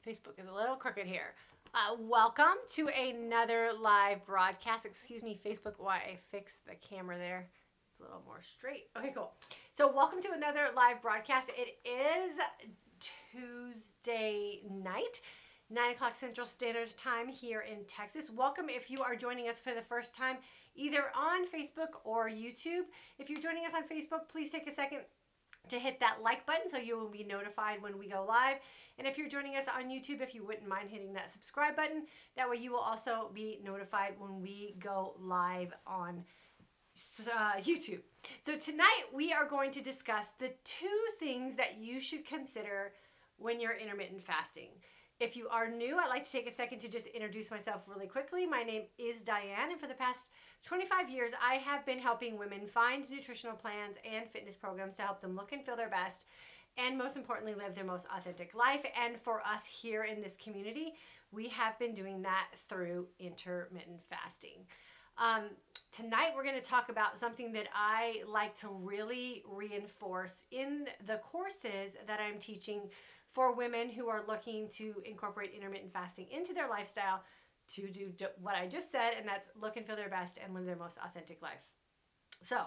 Facebook is a little crooked here. Welcome to another live broadcast. Excuse me, Facebook, why I fixed the camera there. It's a little more straight. Okay, cool. So welcome to another live broadcast. It is Tuesday night, 9 o'clock Central Standard Time here in Texas. Welcome if you are joining us for the first time, either on Facebook or YouTube. If you're joining us on Facebook, please take a second to hit that like button so you will be notified when we go live. And if you're joining us on YouTube, if you wouldn't mind hitting that subscribe button, that way you will also be notified when we go live on YouTube. So tonight we are going to discuss the 2 things that you should consider when you're intermittent fasting. If you are new, I'd like to take a second to just introduce myself really quickly. My name is Diane, and for the past 25 years, I have been helping women find nutritional plans and fitness programs to help them look and feel their best, and most importantly, live their most authentic life. And for us here in this community, we have been doing that through intermittent fasting. Tonight, we're going to talk about something that I like to really reinforce in the courses that I'm teaching for women who are looking to incorporate intermittent fasting into their lifestyle to do what I just said, and that's look and feel their best and live their most authentic life. So,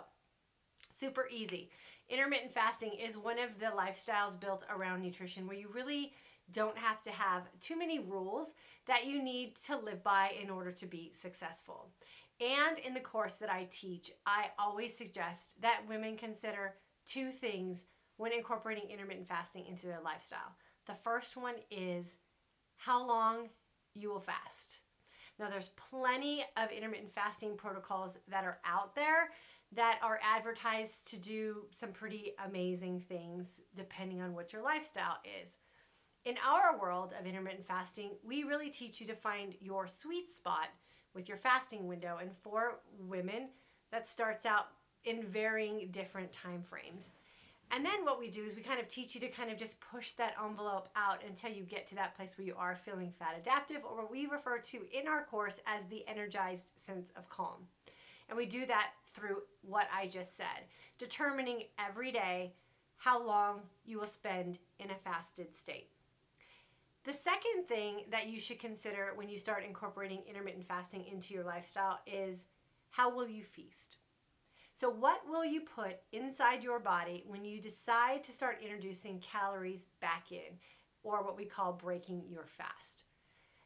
super easy. Intermittent fasting is one of the lifestyles built around nutrition where you really don't have to have too many rules that you need to live by in order to be successful. And in the course that I teach, I always suggest that women consider 2 things when incorporating intermittent fasting into their lifestyle. The first one is how long you will fast. Now, there's plenty of intermittent fasting protocols that are out there that are advertised to do some pretty amazing things depending on what your lifestyle is. In our world of intermittent fasting, we really teach you to find your sweet spot with your fasting window. And for women, that starts out in varying different time frames. And then what we do is we kind of teach you to kind of just push that envelope out until you get to that place where you are feeling fat adaptive, or what we refer to in our course as the energized sense of calm. And we do that through what I just said, determining every day how long you will spend in a fasted state. The second thing that you should consider when you start incorporating intermittent fasting into your lifestyle is how will you feast? So what will you put inside your body when you decide to start introducing calories back in, or what we call breaking your fast?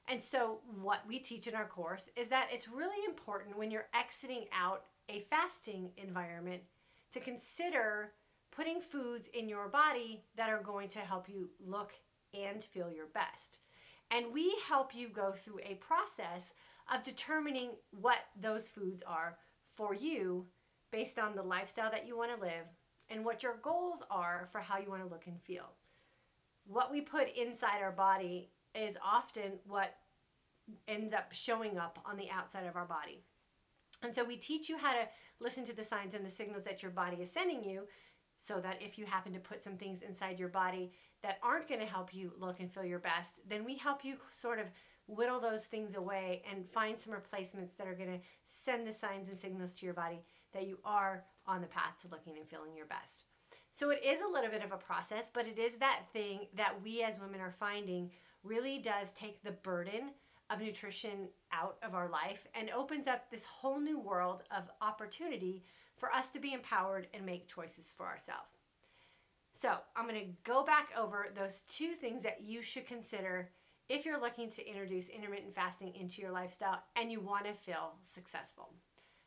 And so what we teach in our course is that it's really important when you're exiting out a fasting environment to consider putting foods in your body that are going to help you look and feel your best. And we help you go through a process of determining what those foods are for you based on the lifestyle that you want to live and what your goals are for how you want to look and feel. What we put inside our body is often what ends up showing up on the outside of our body. And so we teach you how to listen to the signs and the signals that your body is sending you, so that if you happen to put some things inside your body that aren't going to help you look and feel your best, then we help you sort of whittle those things away and find some replacements that are going to send the signs and signals to your body that you are on the path to looking and feeling your best. So it is a little bit of a process, but it is that thing that we as women are finding really does take the burden of nutrition out of our life and opens up this whole new world of opportunity for us to be empowered and make choices for ourselves. So I'm going to go back over those 2 things that you should consider if you're looking to introduce intermittent fasting into your lifestyle and you want to feel successful.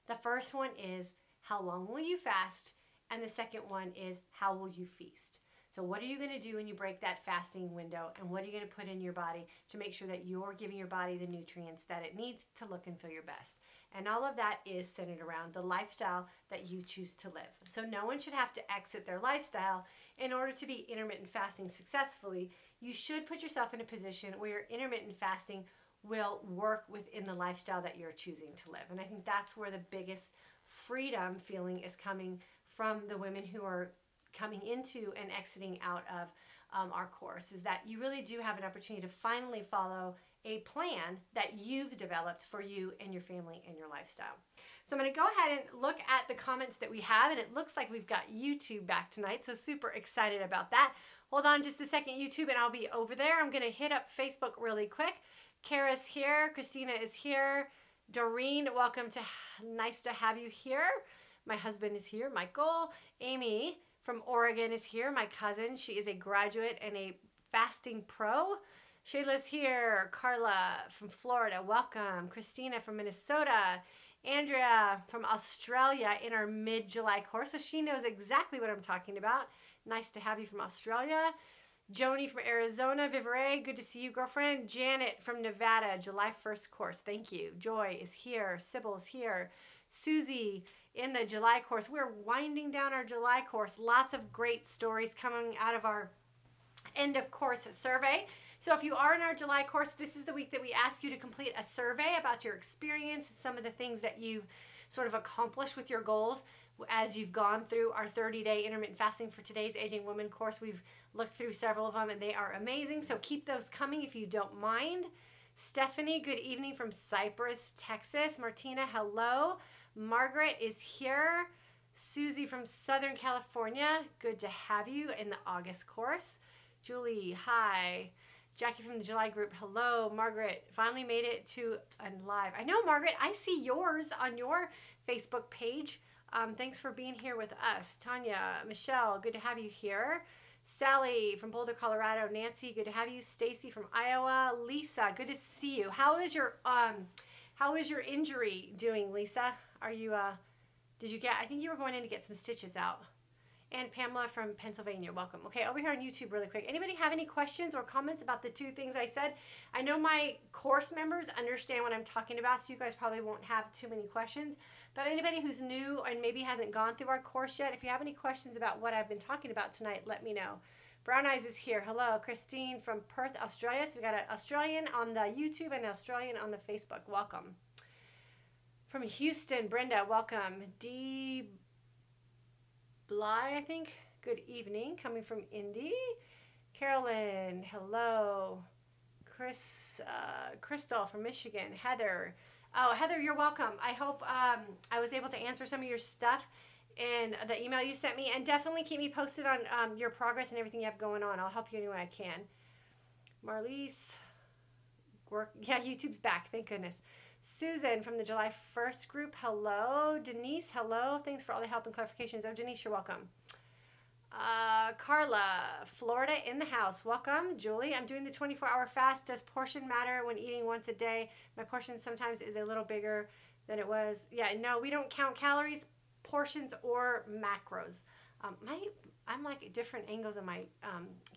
The first one is how long will you fast, and the second one is how will you feast. So what are you going to do when you break that fasting window, and what are you going to put in your body to make sure that you're giving your body the nutrients that it needs to look and feel your best? And all of that is centered around the lifestyle that you choose to live. So no one should have to exit their lifestyle in order to be intermittent fasting successfully. You should put yourself in a position where your intermittent fasting will work within the lifestyle that you're choosing to live. And I think that's where the biggest freedom feeling is coming from the women who are coming into and exiting out of our course, is that you really do have an opportunity to finally follow a plan that you've developed for you and your family and your lifestyle. So I'm going to go ahead and look at the comments that we have, and it looks like we've got YouTube back tonight, so super excited about that. Hold on just a second, YouTube, and I'll be over there. I'm going to hit up Facebook really quick. Kara's here. Christina is here. Doreen, welcome to, nice to have you here. My husband is here, Michael. Amy from Oregon is here, my cousin. She is a graduate and a fasting pro. Shayla's here. Carla from Florida, welcome. Christina from Minnesota. Andrea from Australia in our mid-July course, so she knows exactly what I'm talking about. Nice to have you from Australia. Joni from Arizona. Vivere, good to see you, girlfriend. Janet from Nevada, July 1st course. Thank you. Joy is here. Sybil's here. Susie in the July course. We're winding down our July course. Lots of great stories coming out of our end of course survey. So if you are in our July course, this is the week that we ask you to complete a survey about your experience, some of the things that you've sort of accomplished with your goals as you've gone through our 30-day intermittent fasting for today's Aging Woman course. We've looked through several of them and they are amazing. So keep those coming if you don't mind. Stephanie, good evening from Cypress, Texas. Martina, hello. Margaret is here. Susie from Southern California, good to have you in the August course. Julie, hi. Jackie from the July group, hello. Margaret, finally made it to a live. I know, Margaret, I see yours on your Facebook page. Thanks for being here with us. Tanya, Michelle, good to have you here. Sally from Boulder, Colorado. Nancy, good to have you. Stacy from Iowa. Lisa, good to see you. How is your injury doing, Lisa? Are you did you get, I think you were going in to get some stitches out. And Pamela from Pennsylvania, welcome. Okay, over here on YouTube really quick. Anybody have any questions or comments about the two things I said? I know my course members understand what I'm talking about, so you guys probably won't have too many questions. But anybody who's new and maybe hasn't gone through our course yet, if you have any questions about what I've been talking about tonight, let me know. Brown Eyes is here. Hello, Christine from Perth, Australia. So we got an Australian on the YouTube and an Australian on the Facebook. Welcome. From Houston, Brenda, welcome. D. Bly, I think. Good evening. Coming from Indy. Carolyn, hello. Crystal from Michigan. Heather. Oh, Heather, you're welcome. I hope I was able to answer some of your stuff in the email you sent me. And definitely keep me posted on your progress and everything you have going on. I'll help you any way I can. Marliese. Yeah, YouTube's back. Thank goodness. Susan from the July 1st group, hello. Denise, hello. Thanks for all the help and clarifications. Oh, Denise, you're welcome. Carla, Florida in the house, welcome. Julie, I'm doing the 24-hour fast. Does portion matter when eating once a day? My portion sometimes is a little bigger than it was. Yeah, no, we don't count calories, portions, or macros. I'm like different angles on my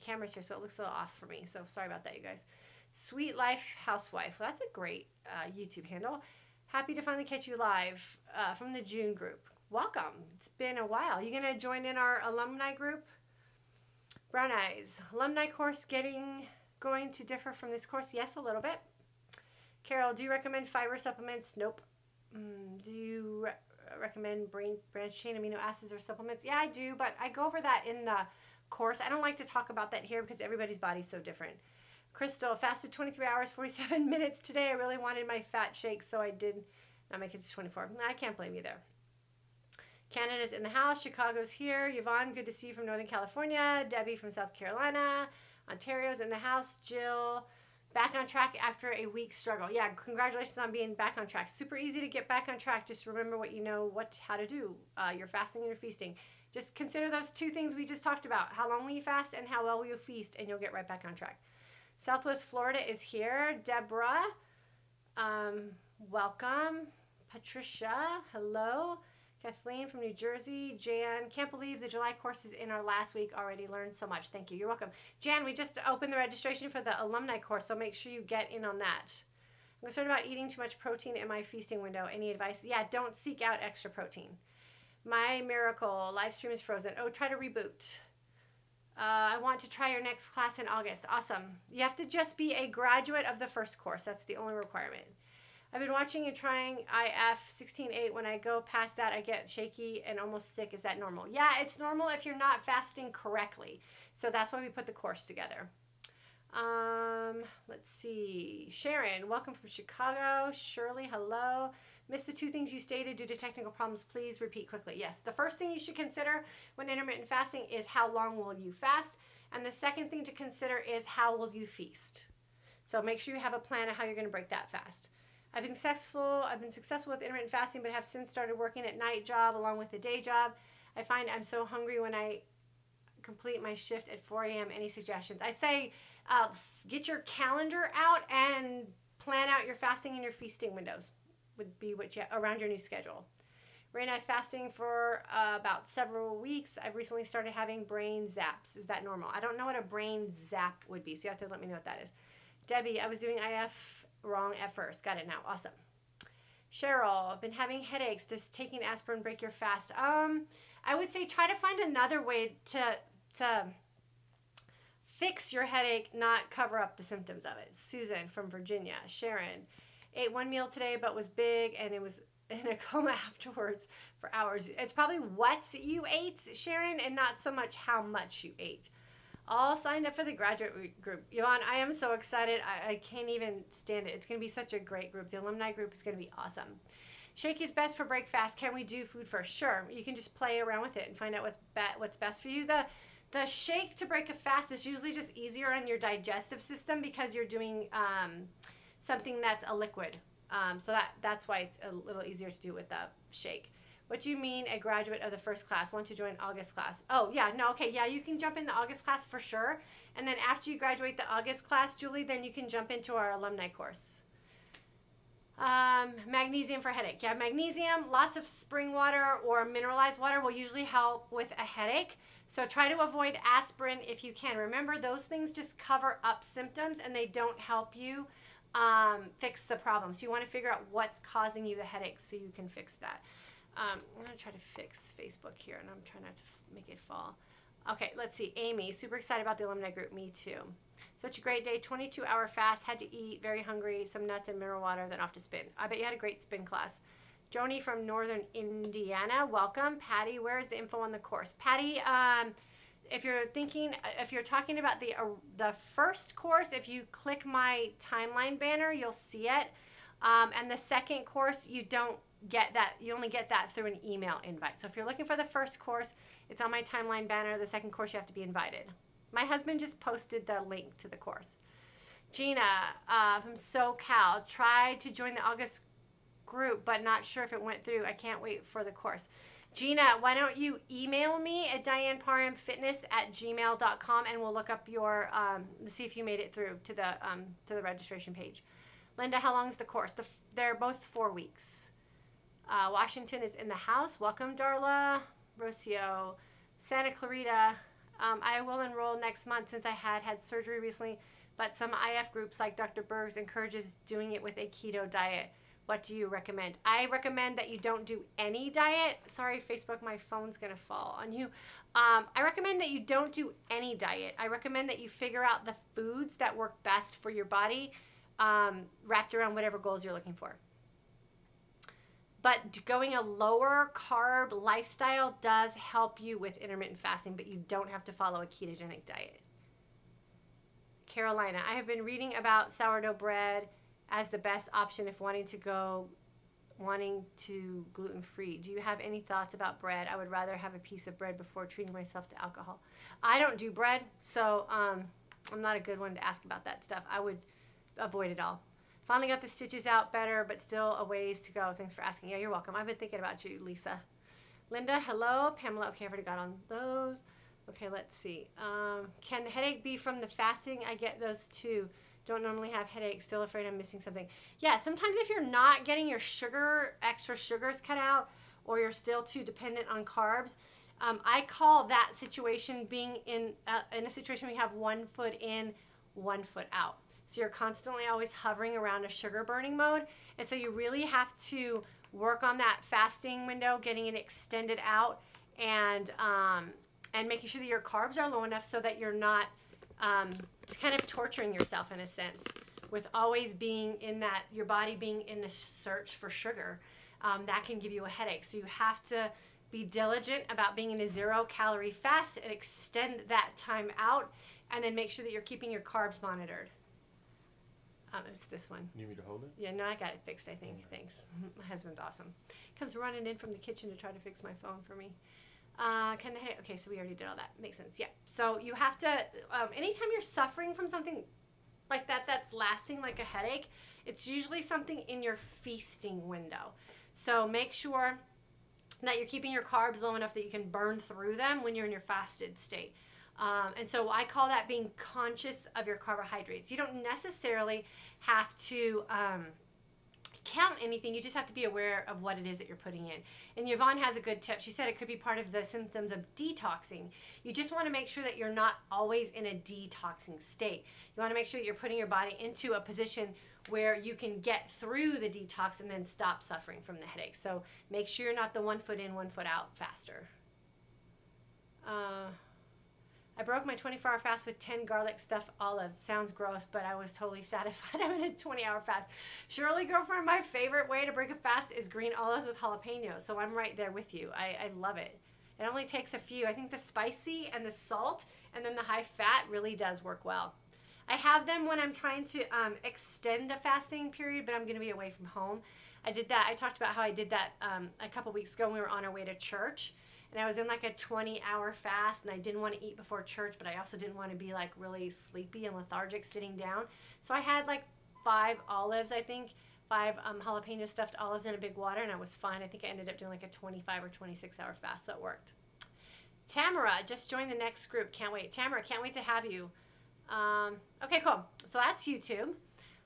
cameras here, so it looks a little off for me. So sorry about that, you guys. Sweet Life Housewife. Well, that's a great YouTube handle. Happy to finally catch you live from the June group. Welcome. It's been a while. You going to join in our alumni group? Brown Eyes. Alumni course going to differ from this course? Yes, a little bit. Carol, do you recommend fiber supplements? Nope. Do you recommend branch chain amino acids or supplements? Yeah, I do, but I go over that in the course. I don't like to talk about that here because everybody's body's so different. Crystal, fasted 23 hours, 47 minutes today. I really wanted my fat shake, so I did not make it to 24. I can't blame you there. Canada's in the house. Chicago's here. Yvonne, good to see you from Northern California. Debbie from South Carolina. Ontario's in the house. Jill, back on track after a week struggle. Yeah, congratulations on being back on track. Super easy to get back on track. Just remember what you know, how to do. Your fasting and your feasting. Just consider those two things we just talked about. How long will you fast and how well will you feast, and you'll get right back on track. Southwest Florida is here. Deborah, welcome. Patricia, hello. Kathleen from New Jersey. Jan, can't believe the July course is in our last week already. Learned so much. Thank you. You're welcome. Jan, we just opened the registration for the alumni course, so make sure you get in on that. I'm concerned about eating too much protein in my feasting window. Any advice? Yeah, don't seek out extra protein. My Miracle, live stream is frozen. Oh, try to reboot. I want to try your next class in August. Awesome. You have to just be a graduate of the first course. That's the only requirement. I've been watching and trying IF 16:8. When I go past that, I get shaky and almost sick. Is that normal? Yeah, it's normal if you're not fasting correctly. So that's why we put the course together. Let's see. Sharon, welcome from Chicago. Shirley, hello. Missed the 2 things you stated due to technical problems. Please repeat quickly. Yes, the first thing you should consider when intermittent fasting is how long will you fast, and the second thing to consider is how will you feast. So make sure you have a plan of how you're going to break that fast. I've been successful with intermittent fasting, but have since started working at night job along with the day job. I find I'm so hungry when I complete my shift at 4 a.m. Any suggestions? I say get your calendar out and plan out your fasting and your feasting windows. Would be what you around your new schedule. Raina, I'm fasting for about several weeks. I've recently started having brain zaps. Is that normal? I don't know what a brain zap would be, so you have to let me know what that is. Debbie, I was doing IF wrong at first. Got it now. Awesome. Cheryl, I've been having headaches. Does taking aspirin break your fast? I would say try to find another way to fix your headache, not cover up the symptoms of it. Susan from Virginia. Sharon, ate 1 meal today but was big and it was in a coma afterwards for hours. It's probably what you ate, Sharon, and not so much how much you ate. All signed up for the graduate group. Yvonne, I am so excited. I can't even stand it. It's going to be such a great group. The alumni group is going to be awesome. Shake is best for break fast. Can we do food first? Sure. You can just play around with it and find out what's best for you. The shake to break a fast is usually just easier on your digestive system because you're doing something that's a liquid. So that's why it's a little easier to do with the shake. What do you mean a graduate of the first class? Want to join August class? Oh, yeah. No, okay. Yeah, you can jump in the August class for sure. And then after you graduate the August class, Julie, then you can jump into our alumni course. Magnesium for headache. Yeah, magnesium, lots of spring water or mineralized water will usually help with a headache. So try to avoid aspirin if you can. Remember, those things just cover up symptoms and they don't help you fix the problem. So you want to figure out what's causing you the headache so you can fix that. I'm going to try to fix Facebook here, and I'm trying not to make it fall. Okay, let's see. Amy, super excited about the alumni group. Me too. Such a great day. 22-hour fast. Had to eat. Very hungry. Some nuts and mineral water. Then off to spin. I bet you had a great spin class. Joni from Northern Indiana. Welcome. Patty, where is the info on the course? Patty, if you're talking about the first course, if you click my timeline banner, you'll see it. And the second course, you don't get that. You only get that through an email invite. So if you're looking for the first course, it's on my timeline banner. The second course, you have to be invited. My husband just posted the link to the course. Gina from SoCal tried to join the August group, but not sure if it went through. I can't wait for the course. Gina, why don't you email me at dianeparhamfitness@gmail.com and we'll look up your see if you made it through to the registration page. Linda, how long is the course? They're both 4 weeks. Washington is in the house. Welcome, Darla. Rocio. Santa Clarita. I will enroll next month since I had surgery recently, but some IF groups like Dr. Berg's encourages doing it with a keto diet. What do you recommend? I recommend that you don't do any diet. Sorry, Facebook, my phone's going to fall on you. I recommend that you don't do any diet. I recommend that you figure out the foods that work best for your body, wrapped around whatever goals you're looking for. But going a lower carb lifestyle does help you with intermittent fasting, but you don't have to follow a ketogenic diet. Carolina, I have been reading about sourdough bread as the best option if wanting to gluten-free. Do you have any thoughts about bread? I would rather have a piece of bread before treating myself to alcohol. I don't do bread, so I'm not a good one to ask about that stuff. I would avoid it all. Finally got the stitches out better, but still a ways to go. Thanks for asking. Yeah, you're welcome. I've been thinking about you, Lisa. Linda, hello. Pamela, okay, I've already got on those. Okay, let's see. Can the headache be from the fasting? I get those too. Don't normally have headaches. Still afraid I'm missing something. Yeah, sometimes if you're not getting your extra sugars cut out, or you're still too dependent on carbs, I call that situation being in a situation where you have 1 foot in, 1 foot out. So you're constantly always hovering around a sugar burning mode. And so you really have to work on that fasting window, getting it extended out, and making sure that your carbs are low enough so that you're not kind of torturing yourself in a sense with always being in that, your body being in the search for sugar. That can give you a headache. So you have to be diligent about being in a 0-calorie fast and extend that time out, and then make sure that you're keeping your carbs monitored. It's this one. You need me to hold it? Yeah, no, I got it fixed, I think. Okay. Thanks. My husband's awesome. Comes running in from the kitchen to try to fix my phone for me. Okay, so we already did all that. Makes sense, yeah. So you have to, anytime you're suffering from something like that that's lasting, like a headache, it's usually something in your feasting window. So make sure that you're keeping your carbs low enough that you can burn through them when you're in your fasted state. And so I call that being conscious of your carbohydrates. You don't necessarily have to count anything. You just have to be aware of what it is that you're putting in. And Yvonne has a good tip. She said it could be part of the symptoms of detoxing. You just want to make sure that you're not always in a detoxing state. You want to make sure that you're putting your body into a position where you can get through the detox and then stop suffering from the headache. So make sure you're not the 1 foot in, 1 foot out faster. I broke my 24-hour fast with 10 garlic stuffed olives. Sounds gross, but I was totally satisfied. I'm in a 20-hour fast. Shirley, girlfriend, my favorite way to break a fast is green olives with jalapenos. So I'm right there with you. I love it. It only takes a few. I think the spicy and the salt and then the high fat really does work well. I have them when I'm trying to extend a fasting period, but I'm going to be away from home. I did that. I talked about how I did that a couple weeks ago when we were on our way to church. And I was in like a 20-hour fast, and I didn't want to eat before church, but I also didn't want to be like really sleepy and lethargic sitting down. So I had like 5 olives, I think, 5 jalapeno stuffed olives in a big water, and I was fine. I think I ended up doing like a 25 or 26-hour fast, so it worked. Tamara, just joined the next group. Can't wait. Tamara, can't wait to have you. Okay, cool. So that's YouTube.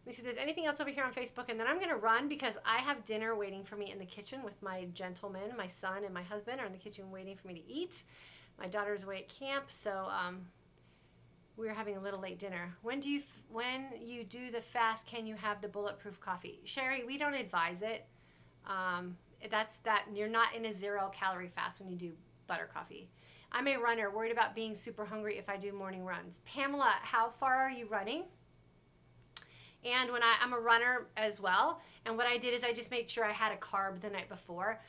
Let me see if there's anything else over here on Facebook, and then I'm going to run because I have dinner waiting for me in the kitchen with my gentleman. My son and my husband are in the kitchen waiting for me to eat. My daughter's away at camp, so we're having a little late dinner. When you do the fast, can you have the bulletproof coffee? Sherry, we don't advise it. You're not in a 0-calorie fast when you do butter coffee. I'm a runner, worried about being super hungry if I do morning runs. Pamela, how far are you running? And when I'm a runner as well, and what I did is I just made sure I had a carb the night before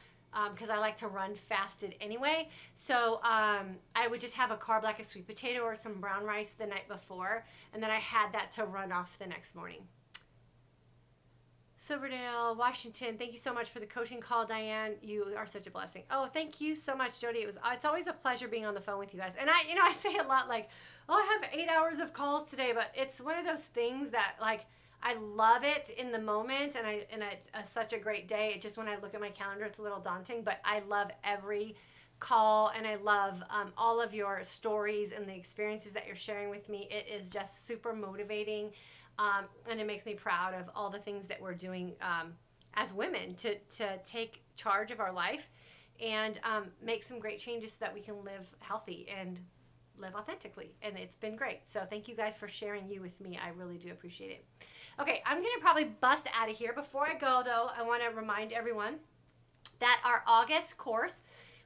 because I like to run fasted anyway. So I would just have a carb like a sweet potato or some brown rice the night before, and then I had that to run off the next morning. Silverdale, Washington, thank you so much for the coaching call, Diane. You are such a blessing. Oh, thank you so much, Jody. It's always a pleasure being on the phone with you guys. And I say a lot like, oh, I have 8 hours of calls today, but it's one of those things that like, I love it in the moment, and it's such a great day. It's just when I look at my calendar, it's a little daunting, but I love every call, and I love all of your stories and the experiences that you're sharing with me. It is just super motivating, and it makes me proud of all the things that we're doing as women to take charge of our life and make some great changes so that we can live healthy and live authentically. And it's been great. So thank you guys for sharing you with me. I really do appreciate it. Okay, I'm going to probably bust out of here. Before I go, though, I want to remind everyone that our August course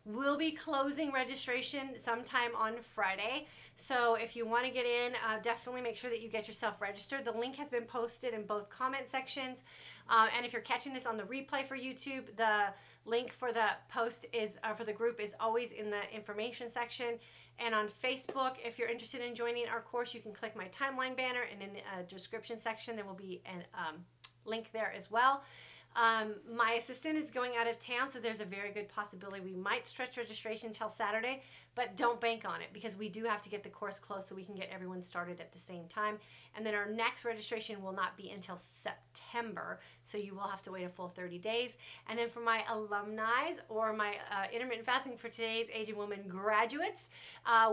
will be closing registration sometime on Friday. So if you want to get in, definitely make sure that you get yourself registered. The link has been posted in both comment sections. And if you're catching this on the replay for YouTube, the link for the post is for the group is always in the information section. And on Facebook, if you're interested in joining our course, you can click my timeline banner, and in the description section, there will be a link there as well. My assistant is going out of town, so there's a very good possibility we might stretch registration until Saturday, but don't bank on it because we do have to get the course closed so we can get everyone started at the same time. And then our next registration will not be until September, so you will have to wait a full 30 days. And then for my alumni or my Intermittent Fasting for Today's Age of Women graduates,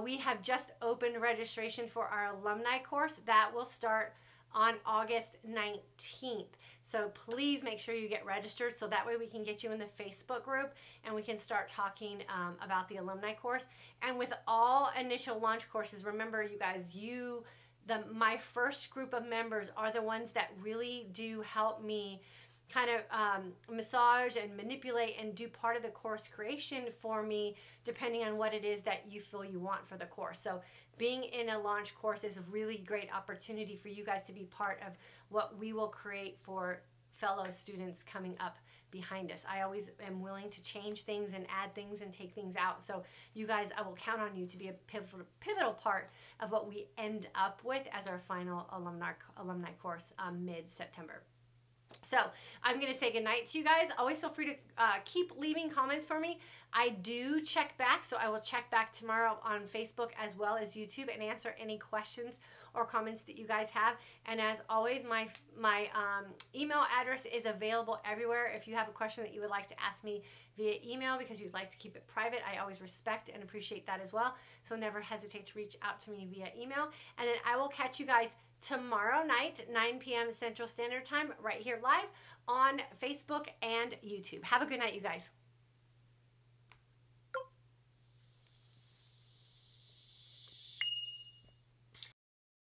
we have just opened registration for our alumni course. That will start on August 19th. So please make sure you get registered so that way we can get you in the Facebook group and we can start talking about the alumni course. And with all initial launch courses, remember you guys, my first group of members are the ones that really do help me kind of massage and manipulate and do part of the course creation for me depending on what it is that you feel you want for the course. So being in a launch course is a really great opportunity for you guys to be part of what we will create for fellow students coming up behind us. I always am willing to change things and add things and take things out. So you guys, I will count on you to be a pivotal part of what we end up with as our final alumni course mid-September. So I'm going to say goodnight to you guys. Always feel free to keep leaving comments for me. I do check back, so I will check back tomorrow on Facebook as well as YouTube and answer any questions or comments that you guys have. And as always, my email address is available everywhere. If you have a question that you would like to ask me via email because you'd like to keep it private, I always respect and appreciate that as well. So never hesitate to reach out to me via email. And then I will catch you guys tomorrow night, 9 p.m. Central Standard Time, right here live on Facebook and YouTube. Have a good night, you guys.